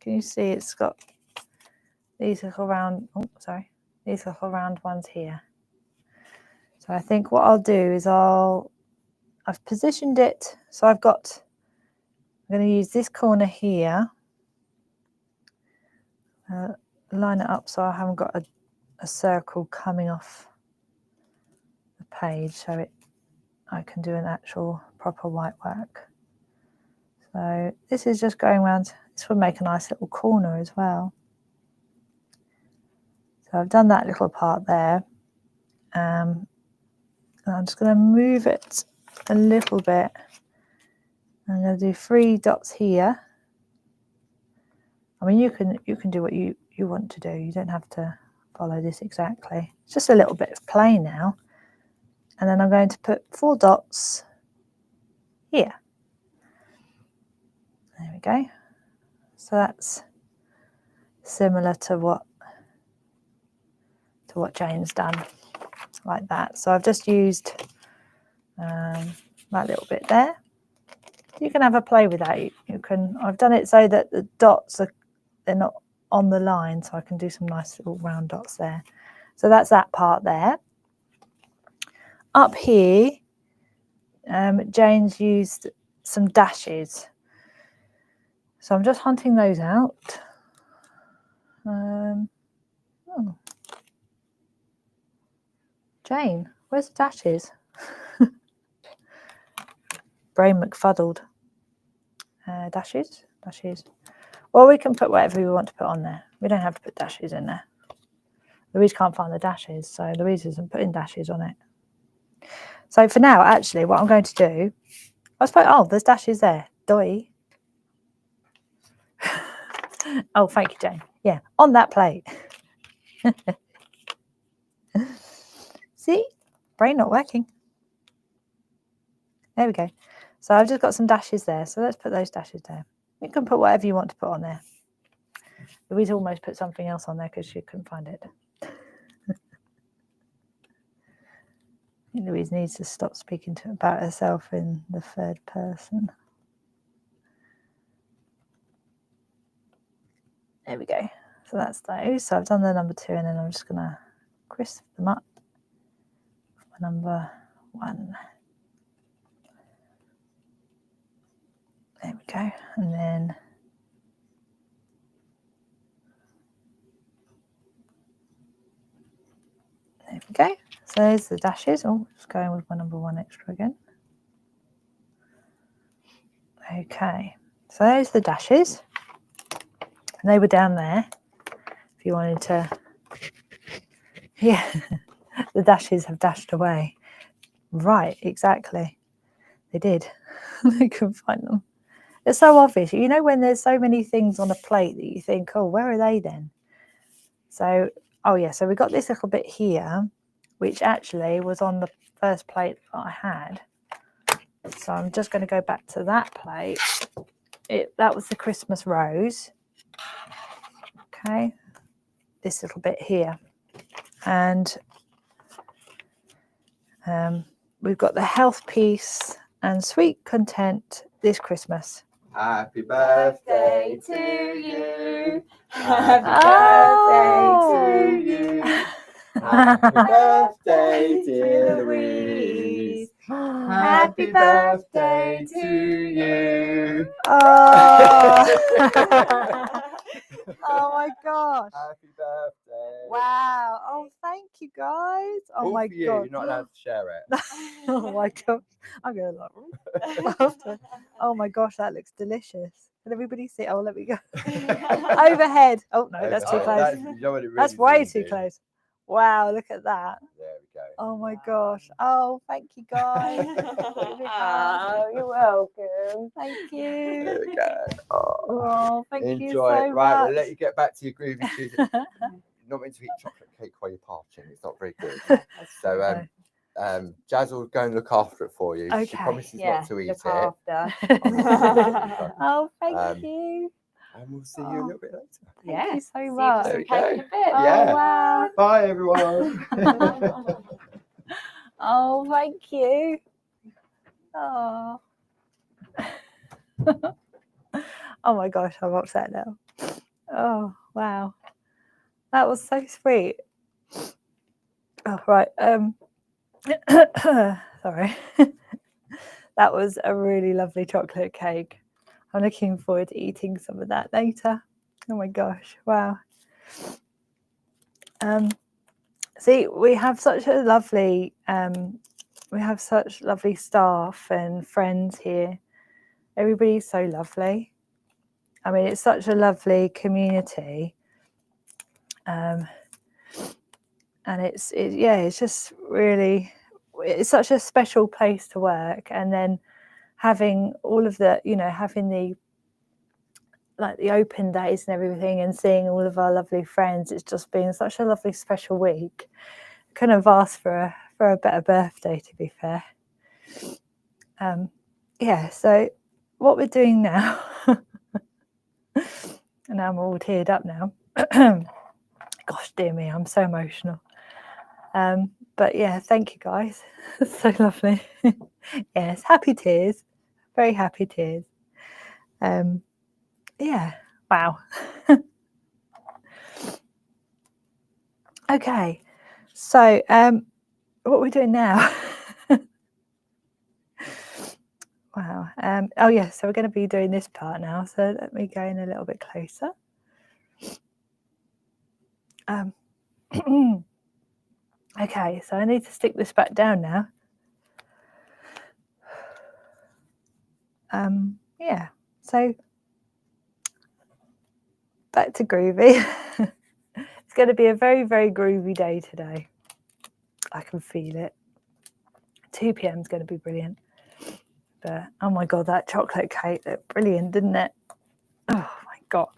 Can you see it's got these little round, these little round ones here. So I think what I'll do is I've positioned it, so I'm going to use this corner here, line it up so I haven't got a circle coming off the page, so I can do an actual proper white work. So this is just going around. This would make a nice little corner as well. So I've done that little part there. And I'm just going to move it a little bit. I'm going to do 3 dots here. I mean, you can do what you want to do. You don't have to follow this exactly. It's just a little bit of play now. And then I'm going to put 4 dots here. There we go. So that's similar to what Jane's done, like that. So I've just used that little bit there. You can have a play with that. You can. I've done it so that the dots they're not on the line, so I can do some nice little round dots there. So that's that part there. Up here, Jane's used some dashes. So I'm just hunting those out. Jane, where's the dashes? Brain McFuddled. Dashes. Well, we can put whatever we want to put on there. We don't have to put dashes in there. Louise can't find the dashes, so Louise isn't putting dashes on it. So for now, actually, what I'm going to do, there's dashes there. Doi. Oh, thank you, Jane. Yeah, on that plate. See? Brain not working. There we go. So I've just got some dashes there. So let's put those dashes there. You can put whatever you want to put on there. Louise almost put something else on there because she couldn't find it. Louise needs to stop speaking about herself in the 3rd person. There we go. So that's those. So I've done the number 2, and then I'm just going to crisp them up with my number 1. There we go. And then there we go. So there's the dashes. Oh, just going with my number 1 extra again. Okay. So there's the dashes. And they were down there if you wanted to Yeah, the dashes have dashed away. Right, exactly. They did. They couldn't find them. It's so obvious. You know, when there's so many things on a plate that you think, oh, where are they then? So, oh yeah, so we got this little bit here, which actually was on the first plate that I had. So I'm just going to go back to that plate. That was the Christmas rose. Okay, this little bit here. And we've got the health, peace and sweet content this Christmas. Happy birthday to you. Happy birthday to you. Happy birthday, dear Louise. Happy birthday to you. Oh my gosh. Happy birthday. Wow. Oh, thank you guys. Oh All my for you. God. You're not allowed to share it. Oh my gosh. I'm going like, oh my gosh, that looks delicious. Can everybody see? Oh, let me go. Overhead. Oh no, that's too close. That's way too close. Wow, look at that. There we go. Oh my gosh. Oh, thank you guys. Oh, you're welcome. Thank you. There we go. Oh, thank you Enjoy so it. Right, much. we'll let you get back to your Groovi Tuesday. You're not meant to eat chocolate cake while you're parching. It's not very good. So, Jazz will go and look after it for you. Okay. She promises not to eat it. Oh, thank you. And we'll see you a little bit later. Thank you so much. There we Cake go. in a bit. Oh, Yeah. wow. Bye, everyone. Oh, thank you. Oh. Oh my gosh, I'm upset now. Oh, wow. That was so sweet. Oh, right. Sorry. That was a really lovely chocolate cake. I'm looking forward to eating some of that later. Oh my gosh, wow. See, we have such a lovely staff and friends here. Everybody's so lovely. I mean, it's such a lovely community. And it's just really, it's such a special place to work. And then having all of the, having the open days and everything, and seeing all of our lovely friends, it's just been such a lovely special week. Couldn't have asked for a better birthday, to be fair. Yeah, so what we're doing now, and I'm all teared up now. Gosh, dear me, I'm so emotional. But yeah, thank you guys. It's so lovely. Yes, happy tears, very happy tears. Yeah, wow. Okay, so what we're doing now. Wow. Oh yeah, so we're going to be doing this part now. So let me go in a little bit closer. Okay, so I need to stick this back down now. Yeah, so back to Groovi. It's going to be a very, very groovy day today. I can feel it. 2 p.m. is going to be brilliant. But oh my God, that chocolate cake looked brilliant, didn't it? Oh my God.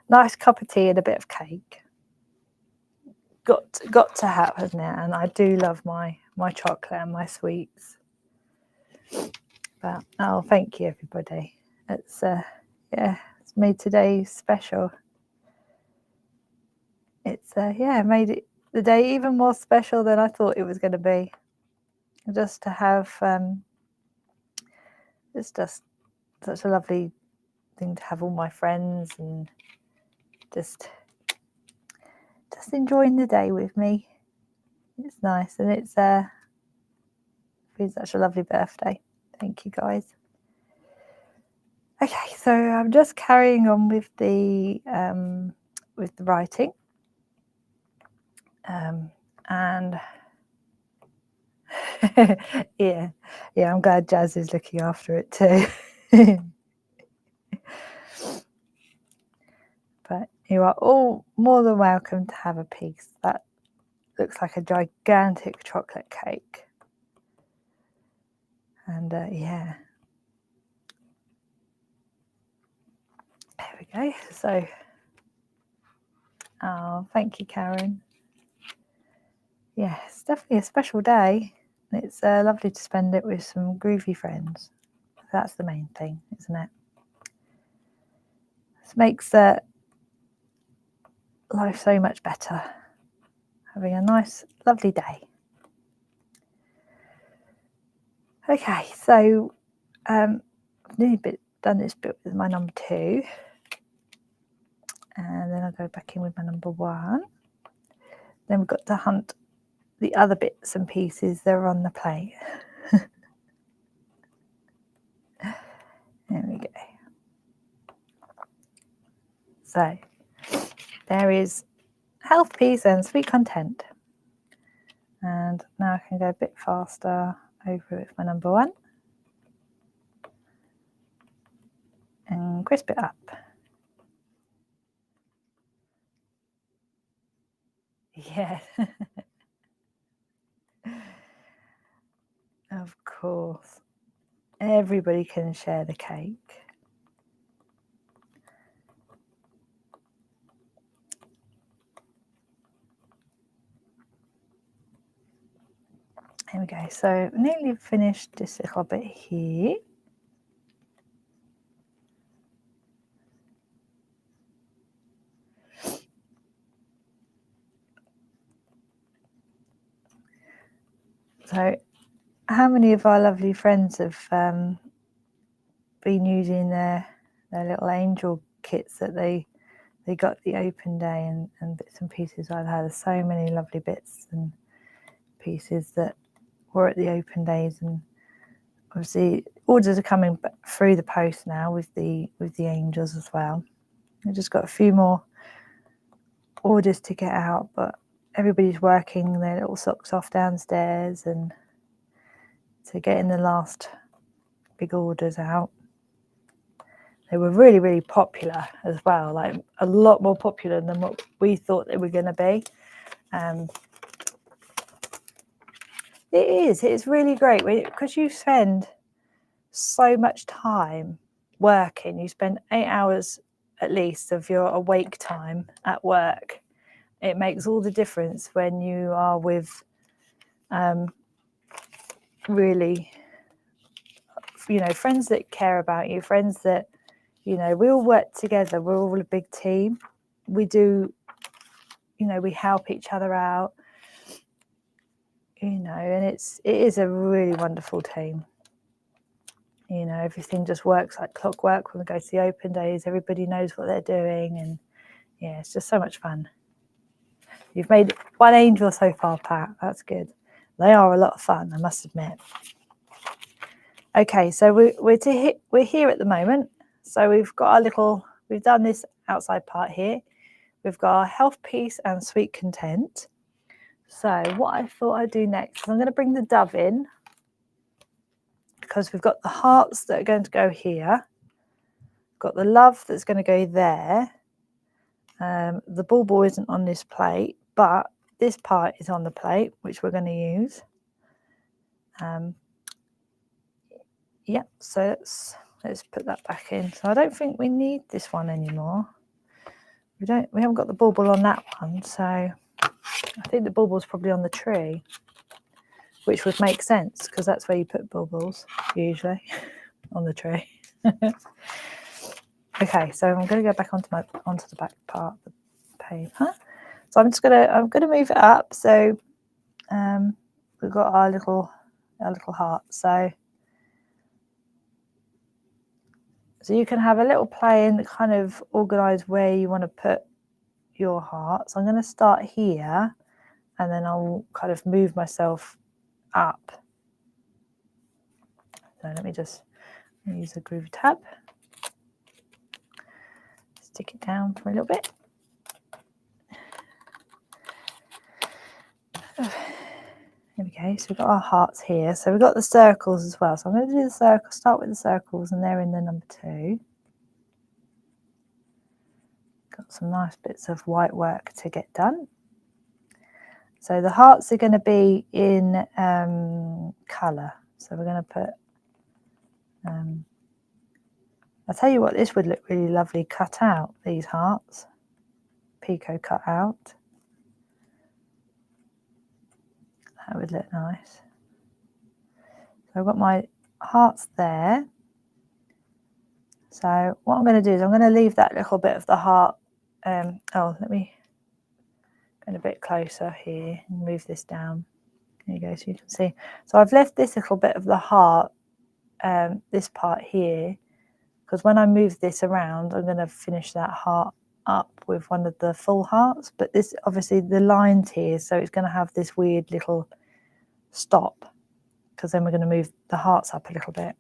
Nice cup of tea and a bit of cake. Got to have, hasn't it? And I do love my chocolate and my sweets. But oh, thank you everybody. It's it's made today special. It's made the day even more special than I thought it was going to be. Just to have it's just such a lovely thing to have all my friends and just enjoying the day with me. It's nice, and it's been such a lovely birthday. Thank you guys. Okay, so I'm just carrying on with the writing, and yeah, I'm glad Jazz is looking after it too. But You are all more than welcome to have a piece. That looks like a gigantic chocolate cake. And yeah. There we go. So, oh, thank you, Karen. Yeah, it's definitely a special day. It's lovely to spend it with some groovy friends. That's the main thing, isn't it? This makes life so much better. Having a nice, lovely day. Okay, so I've nearly done this bit with my number 2. And then I'll go back in with my number 1. Then we've got to hunt the other bits and pieces that are on the plate. There we go. So there is health piece and sweet content. And now I can go a bit faster over with my number 1 and crisp it up. Yeah. Of course. Everybody can share the cake. There we go. So nearly finished this little bit here. So how many of our lovely friends have been using their little angel kits that they got the open day and bits and pieces like that? There's so many lovely bits and pieces that were at the open days, and obviously orders are coming through the post now with the angels as well. We've just got a few more orders to get out, but everybody's working their little socks off downstairs and to getting the last big orders out. They were really, really popular as well, like a lot more popular than what we thought they were going to be. It's really great because you spend so much time working. You spend 8 hours at least of your awake time at work. It makes all the difference when you are with really, friends that care about you, friends that, we all work together. We're all a big team. We do, we help each other out, and it is a really wonderful team. Everything just works like clockwork when we go to the open days. Everybody knows what they're doing, and yeah, it's just so much fun. You've made 1 angel so far, Pat. That's good. They are a lot of fun, I must admit. Okay, so we're here at the moment. So we've done this outside part here. We've got our health piece and sweet content. So what I thought I'd do next is I'm going to bring the dove in, because we've got the hearts that are going to go here. We've got the love that's going to go there. The bauble isn't on this plate, but this part is on the plate, which we're going to use. Yep, so let's put that back in. So I don't think we need this one anymore. We haven't got the bauble on that one, so I think the bauble's probably on the tree, which would make sense because that's where you put baubles usually, on the tree. Okay, so I'm going to go back onto the back part of the paper. So I'm going to move it up. So we've got our little heart. So you can have a little play and kind of organise where you want to put your heart. So I'm going to start here, and then I'll kind of move myself up. So let me just use a Groovi tab. Stick it down for a little bit. There we go. So we've got our hearts here. So we've got the circles as well. So I'm going to do the circle. Start with the circles, and they're in the number 2. Got got some nice bits of white work to get done. So the hearts are going to be in colour. So we're going to put, I'll tell you what, this would look really lovely cut out, these hearts, Pico cut out. That would look nice. So I've got my hearts there. So what I'm going to do is I'm going to leave that little bit of the heart. Oh, let me go a bit closer here and move this down. There you go, so you can see. So I've left this little bit of the heart, this part here, because when I move this around, I'm going to finish that heart up with one of the full hearts. But this, obviously, the line's here, so it's going to have this weird little stop, because then we're going to move the hearts up a little bit.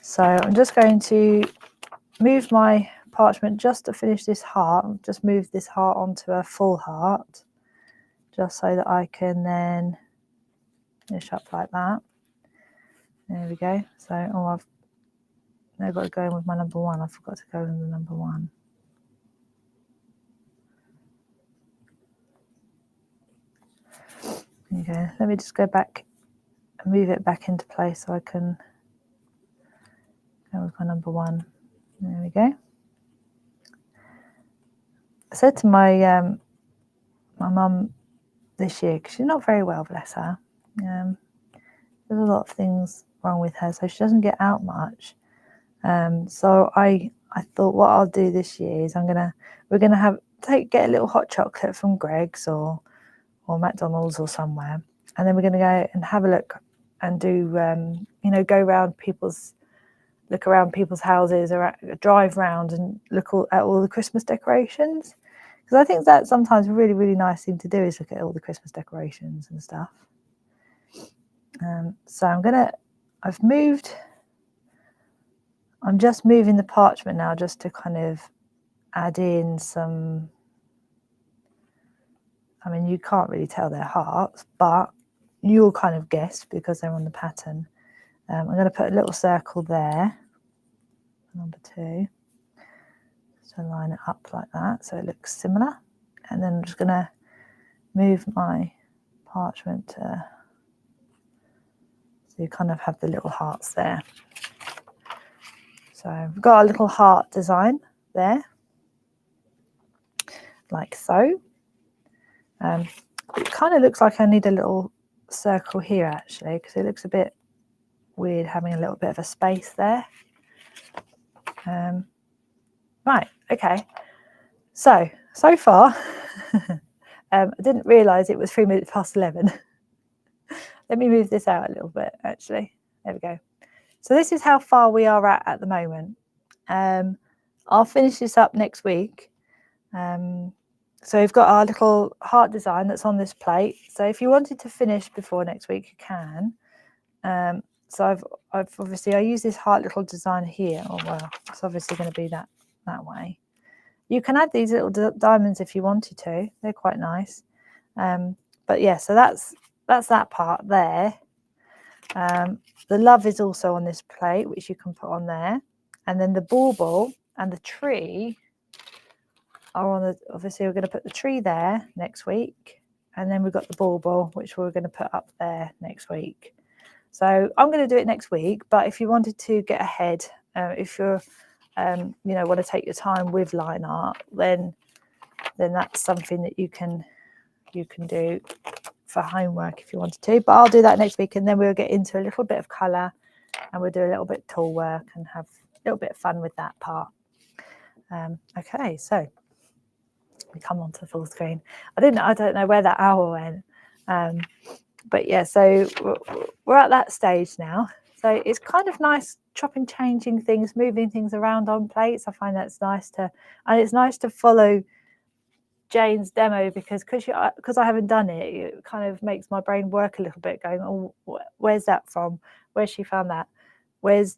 So I'm just going to move my parchment just to finish this heart. Just move this heart onto a full heart, just so that I can then finish up like that. There we go. So, oh, I've now got to go in with my number one. I forgot to go in the number one. There you go. Let me just go back and move it back into place so I can go with my number one. There we go. I said to my my mum this year, because she's not very well, bless her. There's a lot of things wrong with her, so she doesn't get out much. So I thought what I'll do this year is we're gonna get a little hot chocolate from Greg's or McDonald's or somewhere, and then we're gonna go and have a look and do go around look around people's houses or drive round and look at all the Christmas decorations, because I think that's sometimes a really, really nice thing to do, is look at all the Christmas decorations and stuff. So I'm just moving the parchment now, just to kind of add in some, I mean, you can't really tell they're hearts, but you'll kind of guess because they're on the pattern. I'm going to put a little circle there, number 2, just to line it up like that so it looks similar. And then I'm just going to move my parchment so you kind of have the little hearts there. So we've got a little heart design there, like so. It kind of looks like I need a little circle here, actually, because it looks a bit weird having a little bit of a space there. Right, okay. So far, I didn't realise it was 3 minutes past 11. Let me move this out a little bit, actually. There we go. So this is how far we are at the moment. I'll finish this up next week. So we've got our little heart design that's on this plate. So if you wanted to finish before next week, you can. So I've obviously, I use this heart little design here. Oh, well, it's obviously going to be that way. You can add these little diamonds if you wanted to. They're quite nice. But yeah, so that's that part there. The love is also on this plate, which you can put on there. And then the bauble and the tree are on the, obviously we're going to put the tree there next week. And then we've got the bauble, which we're going to put up there next week. So I'm going to do it next week, but if you wanted to get ahead, if you're, want to take your time with line art, then that's something that you can do for homework if you wanted to. But I'll do that next week, and then we'll get into a little bit of colour, and we'll do a little bit of tool work and have a little bit of fun with that part. Okay, so we come onto the full screen. I don't know where that hour went. But yeah, so we're at that stage now. So it's kind of nice chopping, changing things, moving things around on plates. I find that's nice and it's nice to follow Jane's demo because I haven't done it, it kind of makes my brain work a little bit, going, oh, where's that from? Where's she found that? Where's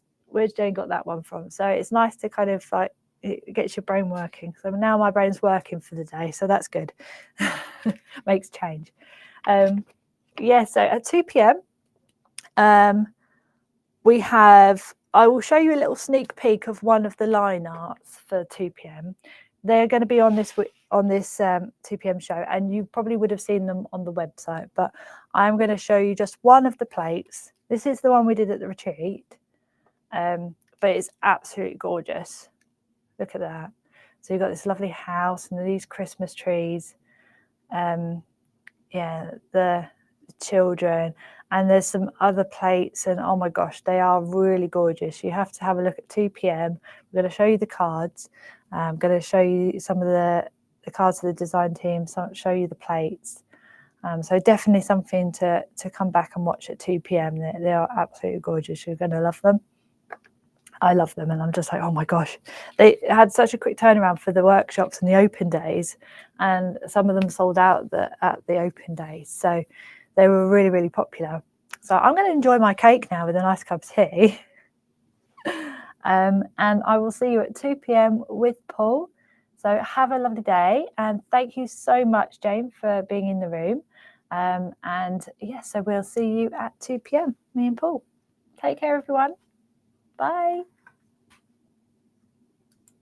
Jane got that one from? So it's nice to kind of like, it gets your brain working. So now my brain's working for the day, so that's good. Makes change. Yeah, so at 2 p.m, I will show you a little sneak peek of one of the line arts for 2 p.m. they're going to be on this 2 p.m. show, and you probably would have seen them on the website, but I'm going to show you just one of the plates. This is the one we did at the retreat, but it's absolutely gorgeous. Look at that. So you've got this lovely house and these Christmas trees. Yeah, the children, and there's some other plates, and oh my gosh, they are really gorgeous. You have to have a look at 2 p.m. We're going to show you the cards. I'm going to show you some of the cards of the design team, show you the plates. So definitely something to come back and watch at 2 p.m. They are absolutely gorgeous. You're going to love them. I love them, and I'm just like, oh my gosh, they had such a quick turnaround for the workshops and the open days, and some of them sold out at the open days, so they were really, really popular. So I'm going to enjoy my cake now with a nice cup of tea, and I will see you at 2 p.m. with Paul. So have a lovely day, and thank you so much, Jane, for being in the room. And yeah, so we'll see you at 2 p.m. me and Paul. Take care, everyone. Bye.